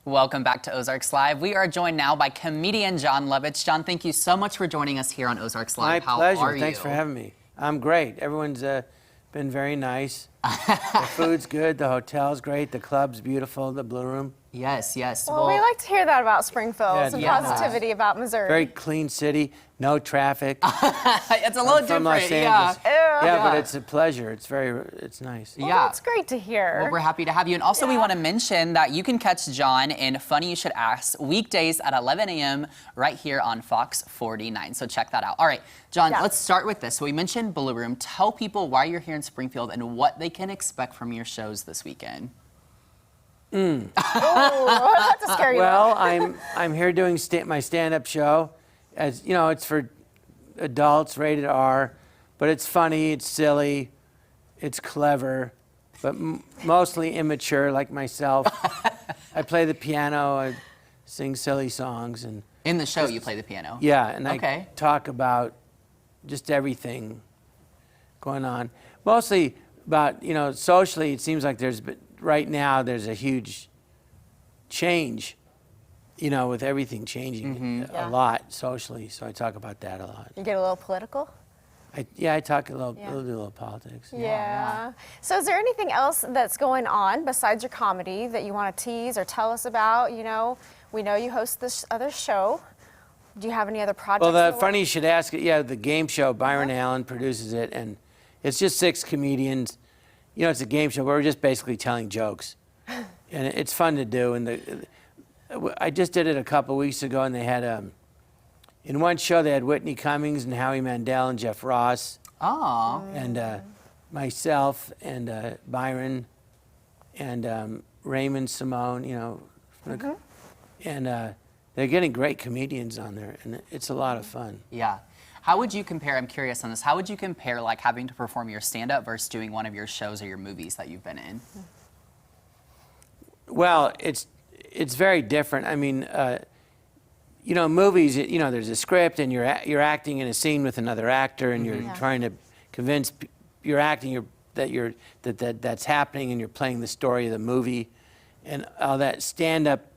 Welcome back to Ozarks Live. We are joined now by comedian Jon Lovitz. Jon, thank you so much for joining us here on Ozarks Live. My pleasure. Thanks for having me. I'm great. Everyone's been very nice. The food's good. The hotel's great. The club's beautiful. The Blue Room. Yes, yes. Well, we like to hear that about Springfield. Yeah, Some yeah. positivity about Missouri. Very clean city. No traffic. It's a little different. From Los Angeles. Yeah. Yeah, but it's a pleasure. It's nice. Well, yeah. that's great to hear. Well, we're happy to have you. And also we want to mention that you can catch Jon in Funny You Should Ask weekdays at 11 a.m. right here on Fox 49. So check that out. All right, Jon, let's start with this. So we mentioned Blue Room. Tell people why you're here in Springfield and what they can expect from your shows this weekend. Oh, that's a scary Well, one. I'm here doing my stand-up show. As you know, it's for adults, rated R, but it's funny, it's silly, it's clever, but mostly immature, like myself. I play the piano, I sing silly songs, and In the show, you play the piano. yeah, and Okay. I talk about just everything going on. Mostly about, socially, it seems like right now there's a huge change, with everything changing a lot socially. So I talk about that a lot. You get a little political? I talk a little politics. Yeah. So is there anything else that's going on besides your comedy that you want to tease or tell us about? We know you host this other show. Do you have any other projects? Well, funny you should ask it. Yeah, the game show, Byron Allen produces it, and it's just 6 comedians. It's a game show where we're just basically telling jokes. And it's fun to do. And I just did it a couple weeks ago, and they had, in one show, they had Whitney Cummings and Howie Mandel and Jeff Ross. Oh. And myself and Byron and Raymond Simone, and they're getting great comedians on there, and it's a lot of fun. Yeah. How would you compare, I'm curious on this, how would you compare like having to perform your stand-up versus doing one of your shows or your movies that you've been in? Well, it's very different. I mean, movies, there's a script and you're acting in a scene with another actor and you're trying to convince you're acting that's happening and you're playing the story of the movie. And all that stand-up,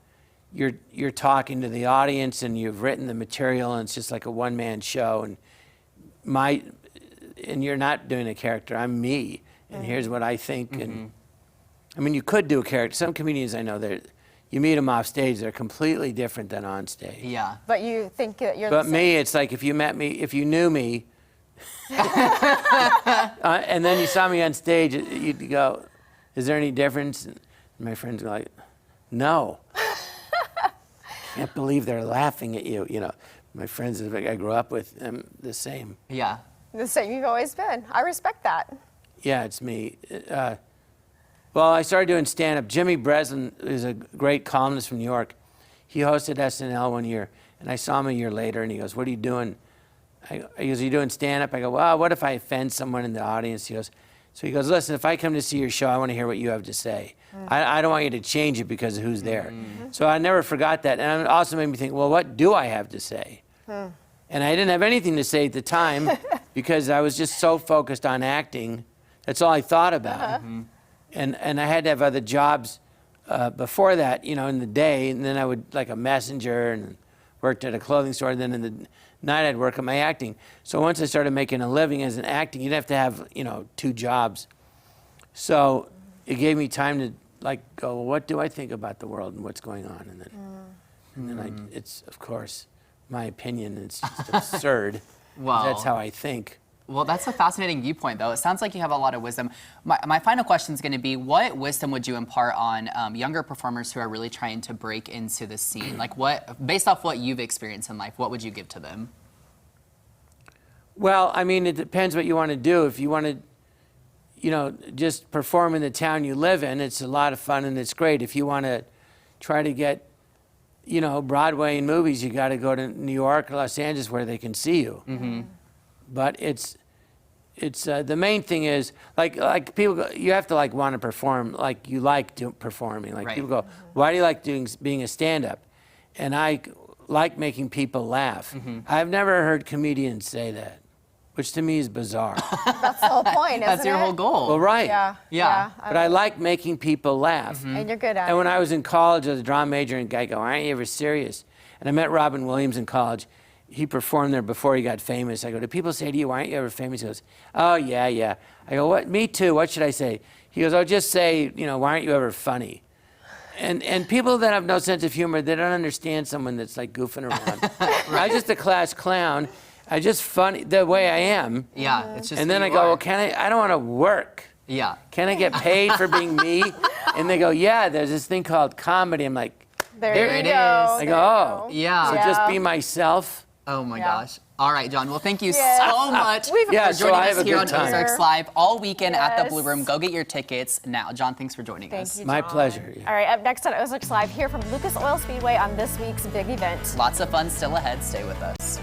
you're talking to the audience and you've written the material and it's just like a one-man show and you're not doing a character. I'm me, and here's what I think. And I mean, you could do a character. Some comedians I know, you meet them off stage, they're completely different than on stage. Yeah. But you think that you're But the same. me, it's like if you knew me, and then you saw me on stage, you'd go, is there any difference? And my friends are like, no. Can't believe they're laughing at you. My friends that I grew up with, the same. Yeah. The same you've always been. I respect that. Yeah, it's me. Well, I started doing stand-up. Jimmy Breslin is a great columnist from New York. He hosted SNL one year, and I saw him a year later, and he goes, what are you doing? He goes, are you doing stand-up? I go, well, what if I offend someone in the audience? He goes, listen, if I come to see your show, I want to hear what you have to say. I don't want you to change it because of who's there. So I never forgot that. And it also made me think, well, what do I have to say? And I didn't have anything to say at the time because I was just so focused on acting. That's all I thought about. And I had to have other jobs before that, in the day. And then I would, like a messenger, and worked at a clothing store. And then in the night, I'd work on my acting. So once I started making a living as an acting, you'd have to have, 2 jobs. So it gave me time to go, well, what do I think about the world and what's going on? And then it's, of course, my opinion. It's just absurd. Wow. That's how I think. Well, that's a fascinating viewpoint, though. It sounds like you have a lot of wisdom. My final question is going to be, what wisdom would you impart on younger performers who are really trying to break into the scene? Based off what you've experienced in life, what would you give to them? Well, I mean, it depends what you want to do. If you want to, just perform in the town you live in, it's a lot of fun and it's great. If you want to try to get, Broadway and movies, you got to go to New York or Los Angeles where they can see you. But it's the main thing is like people go, you have to want to perform like you like performing. Like people go, why do you like being a stand-up? And I like making people laugh. I've never heard comedians say that. which to me is bizarre. That's the whole point, isn't That's your it? whole goal. Well, right. Yeah. Yeah. But I like making people laugh. And you're good at And it. when I was in college, I was a drama major, and a guy go, aren't you ever serious? And I met Robin Williams in college. He performed there before he got famous. I go, do people say to you, why aren't you ever famous? He goes, oh, yeah, yeah. I go, what? Me too. What should I say? He goes, oh, just say, why aren't you ever funny? And people that have no sense of humor, they don't understand someone that's like goofing around. I'm just a class clown. I just funny the way I am. Yeah, it's just And then who I you go, are. well, I don't want to work. Yeah. Can I get paid for being me? And they go, yeah, there's this thing called comedy. I'm like, There There you it go. is. I There go, you oh. Yeah. So just be myself. Oh my Yeah. gosh. All right, Jon. Well, thank you Yes. so much Yeah, for so joining I us have a here good on time. Ozarks Live all weekend at the Yes. Blue Room. Go get your tickets now. Jon, thanks for joining Thank us. you, My Jon. pleasure. All right, up next on Ozarks Live, hear from Lucas Oil Speedway on this week's big event. Lots of fun still ahead. Stay with us.